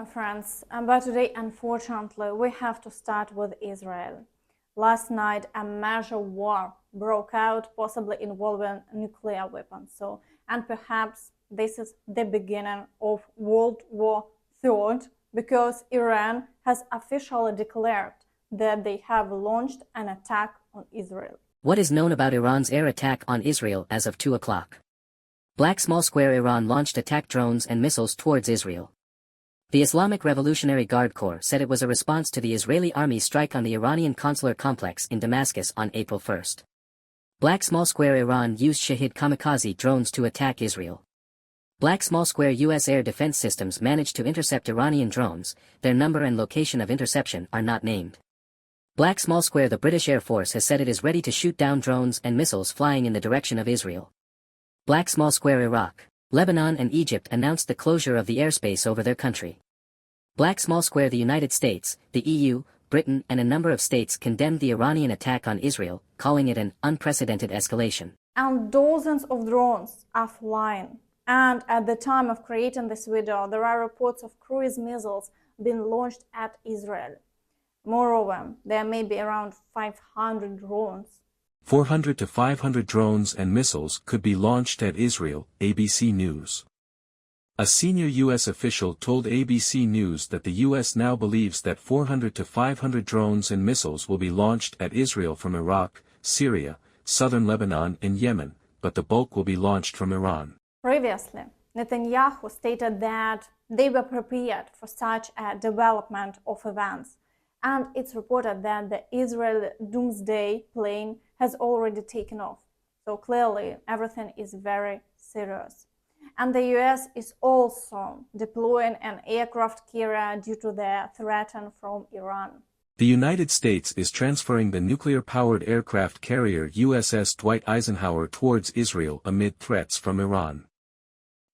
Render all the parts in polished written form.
my friends, but today, unfortunately, we have to start with Israel. Last night, a major war broke out, possibly involving nuclear weapons. And perhaps this is the beginning of World War III, because Iran has officially declared that they have launched an attack on Israel. What is known about Iran's air attack on Israel as of 2 o'clock? Black Small Square Iran launched attack drones and missiles towards Israel. The Islamic Revolutionary Guard Corps said it was a response to the Israeli army's strike on the Iranian consular complex in Damascus on April 1. Black Small Square Iran used Shahid kamikaze drones to attack Israel. Black Small Square U.S. air defense systems managed to intercept Iranian drones. Their number and location of interception are not named. Black Small Square The British Air Force has said it is ready to shoot down drones and missiles flying in the direction of Israel. Black Small Square Iraq, Lebanon and Egypt announced the closure of the airspace over their country. Black Small Square The United States, the EU, Britain and a number of states condemned the Iranian attack on Israel, calling it an unprecedented escalation. And dozens of drones are flying. And at the time of creating this video, there are reports of cruise missiles being launched at Israel. Moreover, there may be around 500 drones. 400 to 500 drones and missiles could be launched at Israel, ABC News. A senior U.S. official told ABC News that the U.S. now believes that 400 to 500 drones and missiles will be launched at Israel from Iraq, Syria, southern Lebanon and Yemen, but the bulk will be launched from Iran. Previously, Netanyahu stated that they were prepared for such a development of events, and it's reported that the Israel Doomsday plane has already taken off. So clearly, everything is very serious. And the US is also deploying an aircraft carrier due to the threat from Iran. The United States is transferring the nuclear-powered aircraft carrier USS Dwight Eisenhower towards Israel amid threats from Iran.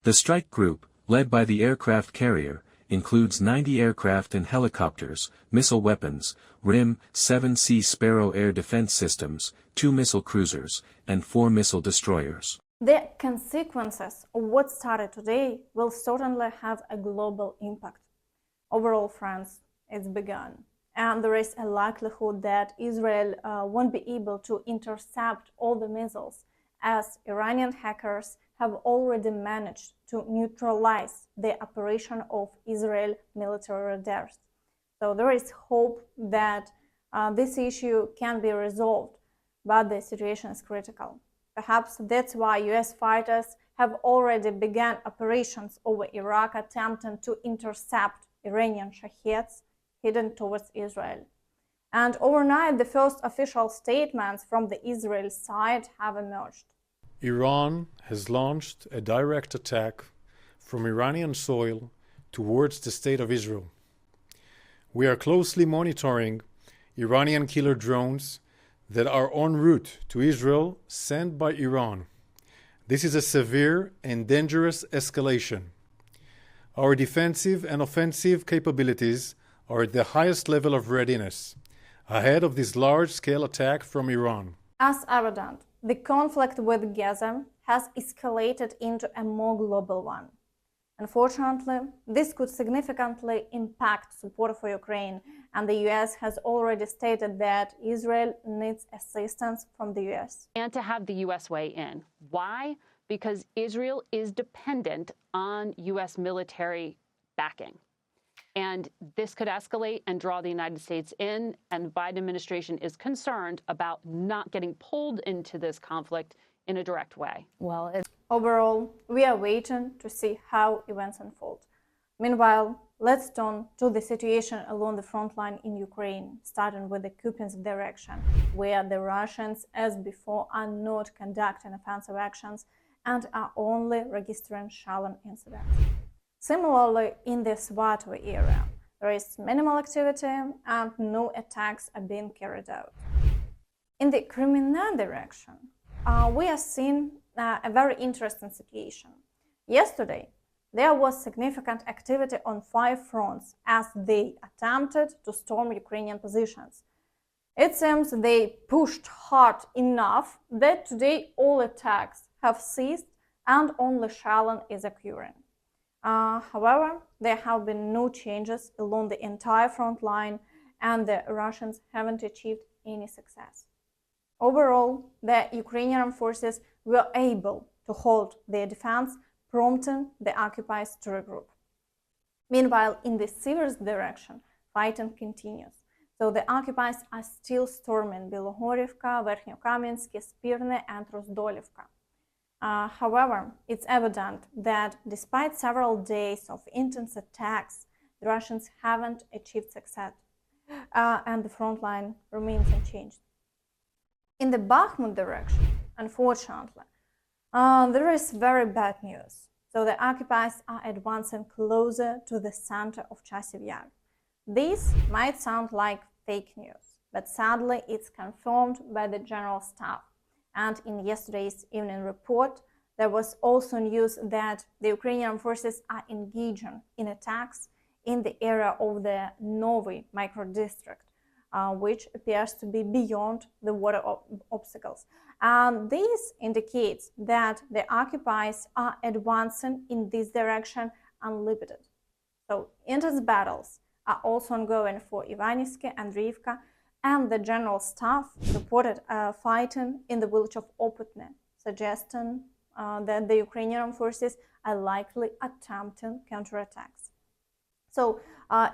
The strike group, led by the aircraft carrier, includes 90 aircraft and helicopters, missile weapons, RIM-7C Sparrow air defense systems, 2 missile cruisers, and 4 missile destroyers. The consequences of what started today will certainly have a global impact. Overall, friends, it's begun. And there is a likelihood that Israel won't be able to intercept all the missiles, as Iranian hackers have already managed to neutralize the operation of Israel military radars. So there is hope that this issue can be resolved, but the situation is critical. Perhaps that's why US fighters have already begun operations over Iraq, attempting to intercept Iranian Shaheeds heading towards Israel. And overnight, the first official statements from the Israel side have emerged. Iran has launched a direct attack from Iranian soil towards the state of Israel. We are closely monitoring Iranian killer drones that are en route to Israel sent by Iran. This is a severe and dangerous escalation. Our defensive and offensive capabilities are at the highest level of readiness, ahead of this large-scale attack from Iran. As evident, the conflict with Gaza has escalated into a more global one. Unfortunately, this could significantly impact support for Ukraine, and the US has already stated that Israel needs assistance from the US. And to have the US weigh in. Why? Because Israel is dependent on US military backing. And this could escalate and draw the United States in, and the Biden administration is concerned about not getting pulled into this conflict in a direct way. Overall, we are waiting to see how events unfold. Meanwhile, let's turn to the situation along the front line in Ukraine, starting with the Kupiansk direction, where the Russians, as before, are not conducting offensive actions and are only registering shelling incidents. Similarly, in the Svatove area, there is minimal activity and no attacks are being carried out. In the Kreminna direction, we are seeing a very interesting situation. Yesterday, there was significant activity on 5 fronts as they attempted to storm Ukrainian positions. It seems they pushed hard enough that today all attacks have ceased and only shelling is occurring. However, there have been no changes along the entire front line, and the Russians haven't achieved any success. Overall, the Ukrainian armed forces were able to hold their defense, prompting the occupiers to regroup. Meanwhile, in the Siversk direction, fighting continues. So the occupiers are still storming Bilohorivka, Verkhnyokamensky, Spirne, and Rozdolivka. However, it's evident that despite several days of intense attacks, the Russians haven't achieved success, and the front line remains unchanged. In the Bakhmut direction, unfortunately, there is very bad news. So the occupiers are advancing closer to the center of Chasiv Yar. This might sound like fake news, but sadly it's confirmed by the General Staff. And in yesterday's evening report, there was also news that the Ukrainian forces are engaging in attacks in the area of the Novy micro-district, which appears to be beyond the water obstacles. This indicates that the occupiers are advancing in this direction unlimited. So intense battles are also ongoing for Ivanyivka and Avdiivka, and the General Staff reported fighting in the village of Opytne, suggesting that the Ukrainian armed forces are likely attempting counterattacks. So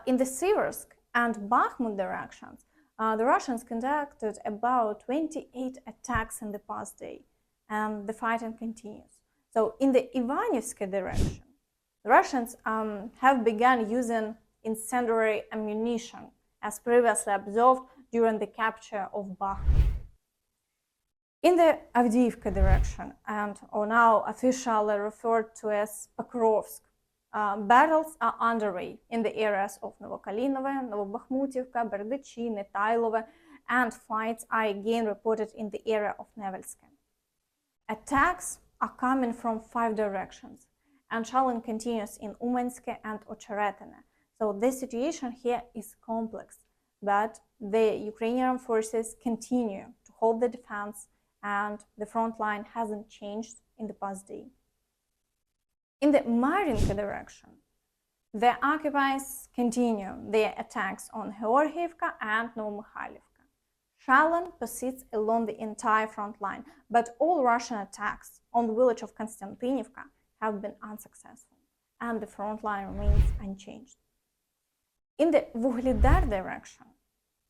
in the Siversk and Bakhmut directions, the Russians conducted about 28 attacks in the past day, and the fighting continues. So in the Ivanyivka direction, the Russians have begun using incendiary ammunition, as previously observed during the capture of Bakhmut. In the Avdiivka direction, or now officially referred to as Pokrovsk, battles are underway in the areas of Novokalinovo, Novobakhmutivka, Berdychi, Netailove, and fights are again reported in the area of Nevelske. Attacks are coming from 5 directions, and shelling continues in Umanske and Ocheretine. So the situation here is complex, but the Ukrainian forces continue to hold the defense, and the front line hasn't changed in the past day. In the Marinka direction, the occupiers continue their attacks on Georgievka and Novomykhailivka. Shelling persists along the entire front line, but all Russian attacks on the village of Konstantinivka have been unsuccessful, and the front line remains unchanged. In the Vuhledar direction,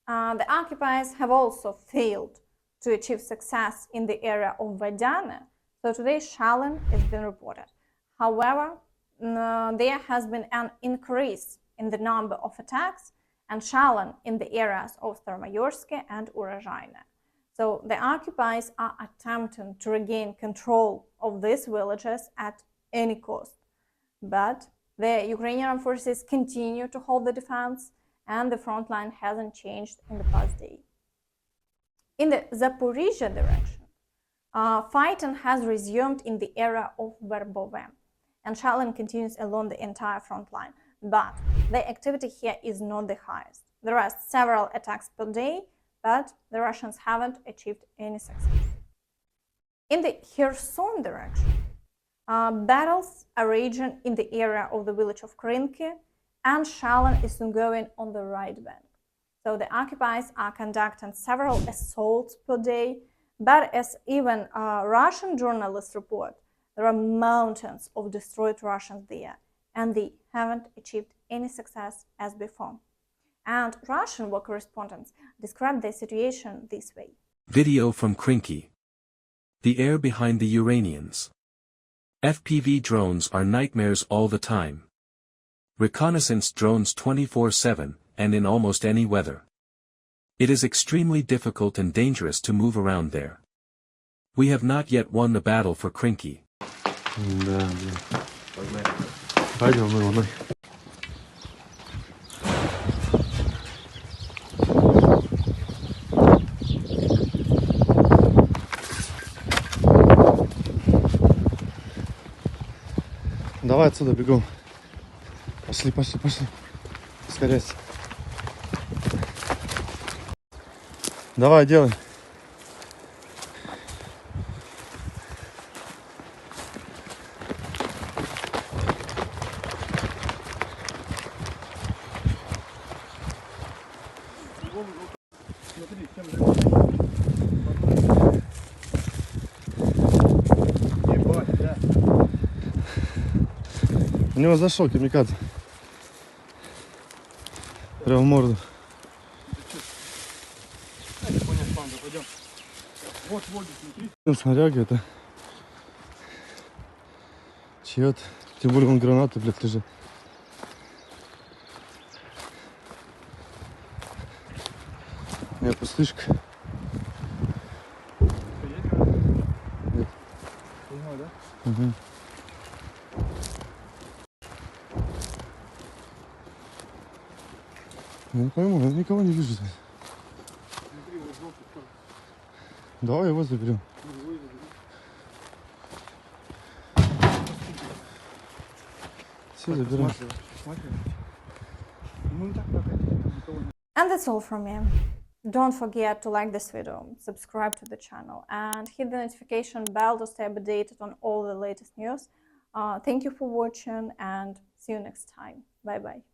the occupiers have also failed to achieve success in the area of Vadiane, so today shelling has been reported. However, there has been an increase in the number of attacks and shelling in the areas of Starmayorske and Urozhaine. So the occupiers are attempting to regain control of these villages at any cost. But the Ukrainian forces continue to hold the defense, and the front line hasn't changed in the past day. In the Zaporizhzhia direction, fighting has resumed in the area of Verbove, and shelling continues along the entire front line. But the activity here is not the highest. There are several attacks per day, but the Russians haven't achieved any success. In the Kherson direction, battles are raging in the area of the village of Kreminna, and shelling is ongoing on the right bank. So the occupiers are conducting several assaults per day, but as even Russian journalists report, there are mountains of destroyed Russians there, and they haven't achieved any success as before. And Russian war correspondents describe the situation this way. Video from Kreminna. The air behind the Iranians. FPV drones are nightmares all the time. Reconnaissance drones 24/7, and in almost any weather. It is extremely difficult and dangerous to move around there. We have not yet won the battle for Kreminna. Да, блин. Пойдем, волной. Давай отсюда бегом. Пошли, пошли, пошли. Ускоряйся. Давай, делай. У него зашел камикадзе. Прям в морду. Ну, снаряги это. Чьё-то. Тем более вон гранаты, блядь, лежат. Не, пустышка. Нет. Угу. Я не пойму, я никого не вижу здесь. Давай его заберем. Все заберем. And that's all from me. Don't forget to like this video, subscribe to the channel, and hit the notification bell to stay updated on all the latest news. Thank you for watching, and see you next time. Bye bye.